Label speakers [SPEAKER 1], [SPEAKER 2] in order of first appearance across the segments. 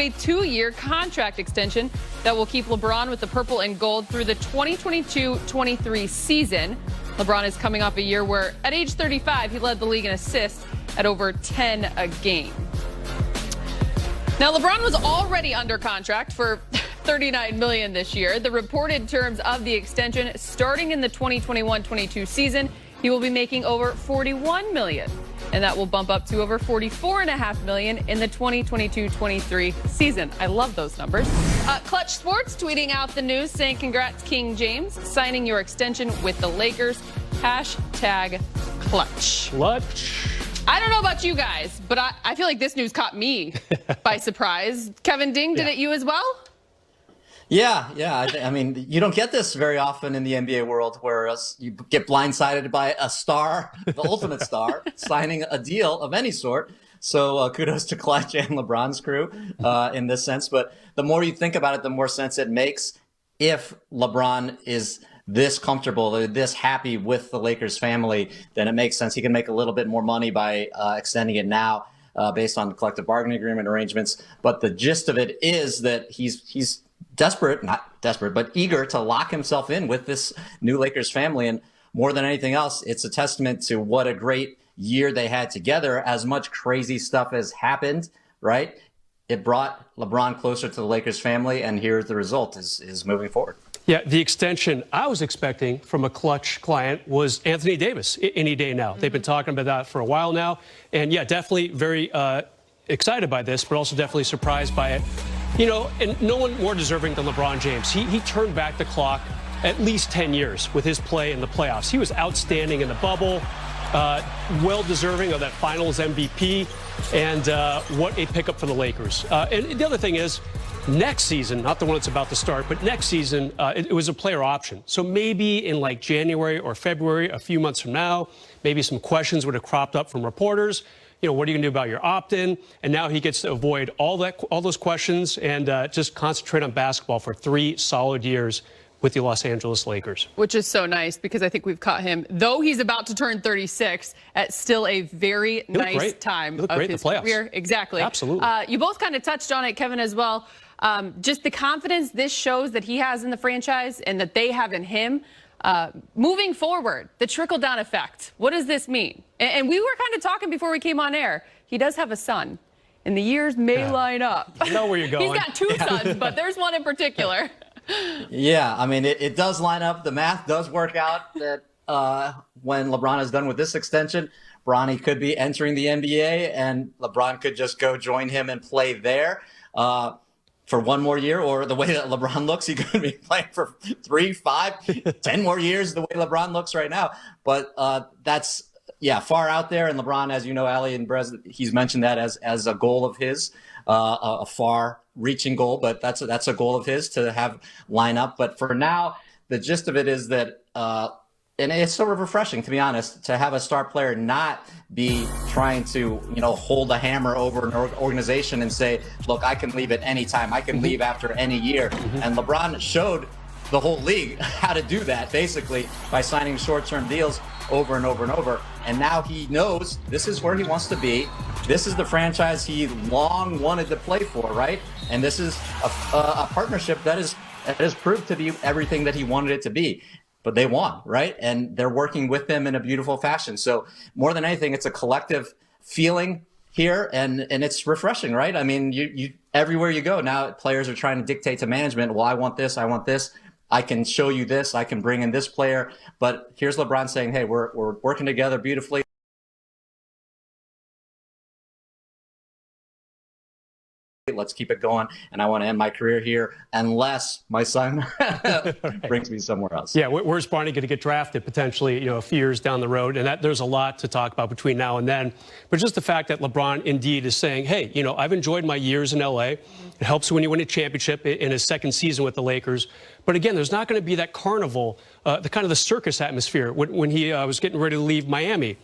[SPEAKER 1] a 2-year contract extension that will keep LeBron with the purple and gold through the 2022-23 season. LeBron is coming off a year where, at age 35, he led the league in assists at over 10 a game. Now, LeBron was already under contract for $39 million this year. The reported terms of the extension, starting in the 2021-22 season, he will be making over $41 million, and that will bump up to over $44.5 million in the 2022-23 season. I love those numbers. Clutch Sports tweeting out the news saying, "Congrats, King James, signing your extension with the Lakers. Hashtag clutch."
[SPEAKER 2] Clutch.
[SPEAKER 1] I don't know about you guys, but I feel like this news caught me by surprise. Kevin Ding, did it you as well?
[SPEAKER 3] Yeah. I mean, you don't get this very often in the NBA world, where you get blindsided by a star, the ultimate star, signing a deal of any sort. So kudos to Clutch and LeBron's crew in this sense. But the more you think about it, the more sense it makes. If LeBron is this comfortable, or this happy with the Lakers family, then it makes sense. He can make a little bit more money by extending it now based on the collective bargaining agreement arrangements. But the gist of it is that he's not desperate, but eager to lock himself in with this new Lakers family. And more than anything else, it's a testament to what a great year they had together. As much crazy stuff has happened, right? It brought LeBron closer to the Lakers family, and here's the result is moving forward.
[SPEAKER 2] Yeah, the extension I was expecting from a Clutch client was Anthony Davis any day now. They've been talking about that for a while now. And yeah, definitely very excited by this, but also definitely surprised by it. You know, and no one more deserving than LeBron James. He turned back the clock at least 10 years with his play in the playoffs. He was outstanding in the bubble, well deserving of that finals MVP, and what a pickup for the Lakers. And the other thing is, next season, not the one that's about to start, but next season, it was a player option. So maybe in like January or February, a few months from now, maybe some questions would have cropped up from reporters. You know, what are you going to do about your opt-in? And now he gets to avoid all those questions and just concentrate on basketball for 3 solid years with the Los Angeles Lakers.
[SPEAKER 1] Which is so nice, because I think we've caught him, though he's about to turn 36, at still a very nice time of his career. Exactly.
[SPEAKER 2] Absolutely.
[SPEAKER 1] You both kind of touched on it, Kevin, as well. Just the confidence this shows that he has in the franchise and that they have in him. Moving forward, the trickle-down effect. What does this mean? And we were kind of talking before we came on air. He does have a son, and the years may line up.
[SPEAKER 2] You know where you're going.
[SPEAKER 1] He's got 2 sons, but there's one in particular.
[SPEAKER 3] Yeah, I mean, it does line up. The math does work out that when LeBron is done with this extension, Bronny could be entering the NBA, and LeBron could just go join him and play there. For 1 more year, or the way that LeBron looks, he could be playing for 3, 5, 10 more years the way LeBron looks right now. But that's, far out there. And LeBron, as you know, Ali and Brez, he's mentioned that as a goal of his, a far-reaching goal. But that's a goal of his to have line up. But for now, the gist of it is that and it's sort of refreshing, to be honest, to have a star player not be trying to, hold a hammer over an organization and say, look, I can leave at any time. I can leave after any year. And LeBron showed the whole league how to do that, basically, by signing short-term deals over and over and over. And now he knows this is where he wants to be. This is the franchise he long wanted to play for, right? And this is a partnership that has proved to be everything that he wanted it to be. But they won, right? And they're working with them in a beautiful fashion. So more than anything, it's a collective feeling here, and it's refreshing, right? I mean, you everywhere you go now, players are trying to dictate to management. Well, I want this. I can show you this. I can bring in this player. But here's LeBron saying, hey, we're working together beautifully. Let's keep it going, and I want to end my career here unless my son brings me somewhere else.
[SPEAKER 2] Yeah, where's Bronny going to get drafted potentially, a few years down the road? And there's a lot to talk about between now and then. But just the fact that LeBron indeed is saying, hey, I've enjoyed my years in L.A. It helps when you win a championship in his second season with the Lakers. But again, there's not going to be that carnival, the kind of the circus atmosphere when he was getting ready to leave Miami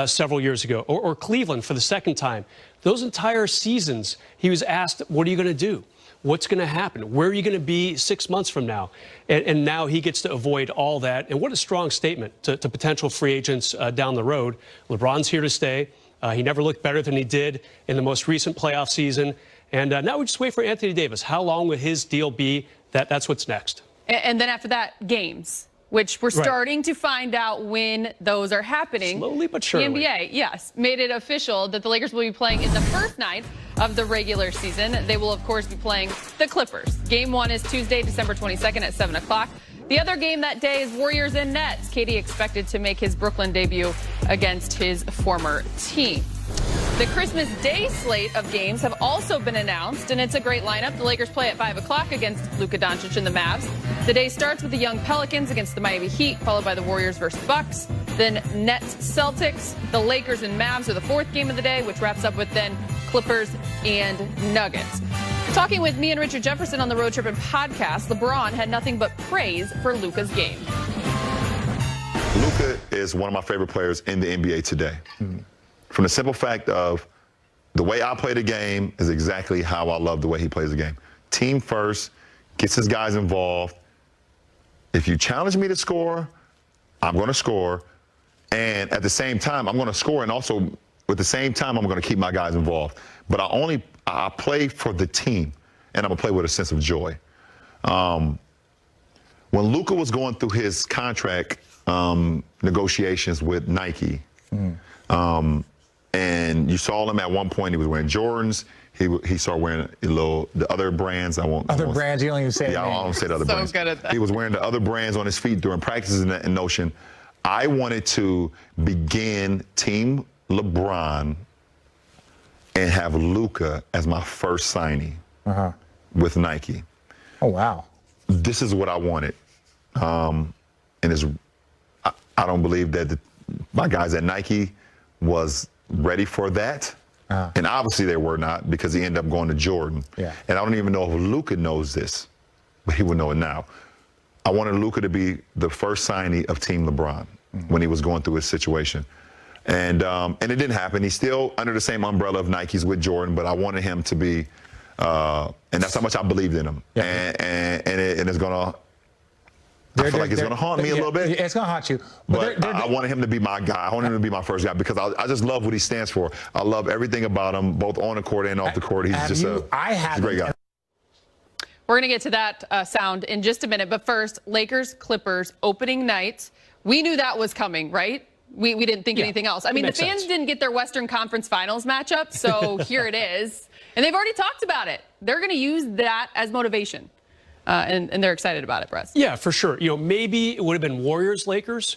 [SPEAKER 2] several years ago, or Cleveland for the second time. Those entire seasons, he was asked, what are you going to do? What's going to happen? Where are you going to be 6 months from now? And now he gets to avoid all that. And what a strong statement to potential free agents down the road. LeBron's here to stay. He never looked better than he did in the most recent playoff season. And now we just wait for Anthony Davis. How long will his deal be? That's what's next.
[SPEAKER 1] And then after that, games, which we're starting to find out when those are happening.
[SPEAKER 2] Slowly but surely.
[SPEAKER 1] The NBA, yes, made it official that the Lakers will be playing in the first night of the regular season. They will, of course, be playing the Clippers. Game 1 is Tuesday, December 22nd at 7 o'clock. The other game that day is Warriors and Nets. KD expected to make his Brooklyn debut against his former team. The Christmas Day slate of games have also been announced, and it's a great lineup. The Lakers play at 5 o'clock against Luka Doncic and the Mavs. The day starts with the young Pelicans against the Miami Heat, followed by the Warriors versus Bucks. Then Nets, Celtics, the Lakers and Mavs are the fourth game of the day, which wraps up with then Clippers and Nuggets. Talking with me and Richard Jefferson on the Road Trippin' podcast, LeBron had nothing but praise for Luka's game.
[SPEAKER 4] Luka is one of my favorite players in the NBA today. From the simple fact of the way I play the game is exactly how I love the way he plays the game. Team first, gets his guys involved. If you challenge me to score, I'm going to score. And at the same time, I'm going to score. And also, at the same time, I'm going to keep my guys involved. But I play for the team, and I'm going to play with a sense of joy. When Luka was going through his contract negotiations with Nike, and you saw him at one point, he was wearing Jordans. He started wearing the other brands.
[SPEAKER 5] Other brands, you don't even say the
[SPEAKER 4] name. I don't say the other
[SPEAKER 1] so
[SPEAKER 4] brands.
[SPEAKER 1] Good at that.
[SPEAKER 4] He was wearing the other brands on his feet during practices and notion. I wanted to begin Team LeBron and have Luka as my first signing with Nike.
[SPEAKER 5] Oh, wow.
[SPEAKER 4] This is what I wanted. And I don't believe that my guys at Nike was ready for that. And obviously they were not, because he ended up going to Jordan.
[SPEAKER 5] Yeah.
[SPEAKER 4] And I don't even know if Luka knows this, but he will know it now. I wanted Luka to be the first signee of Team LeBron when he was going through his situation. And it didn't happen. He's still under the same umbrella of Nike's with Jordan, but I wanted him to be, and that's how much I believed in him. Yeah. And it's going to, I feel like it's going to haunt me a little bit.
[SPEAKER 5] It's going to haunt you.
[SPEAKER 4] But I wanted him to be my guy. I wanted him to be my first guy because I just love what he stands for. I love everything about him, both on the court and off the court. He's just a great guy.
[SPEAKER 1] We're going to get to that sound in just a minute. But first, Lakers, Clippers, opening night. We knew that was coming, right? We didn't think anything else. I mean, the fans didn't get their Western Conference Finals matchup, so here it is. And they've already talked about it. They're going to use that as motivation. And they're excited about it, Bress.
[SPEAKER 2] Yeah, for sure. Maybe it would have been Warriors-Lakers.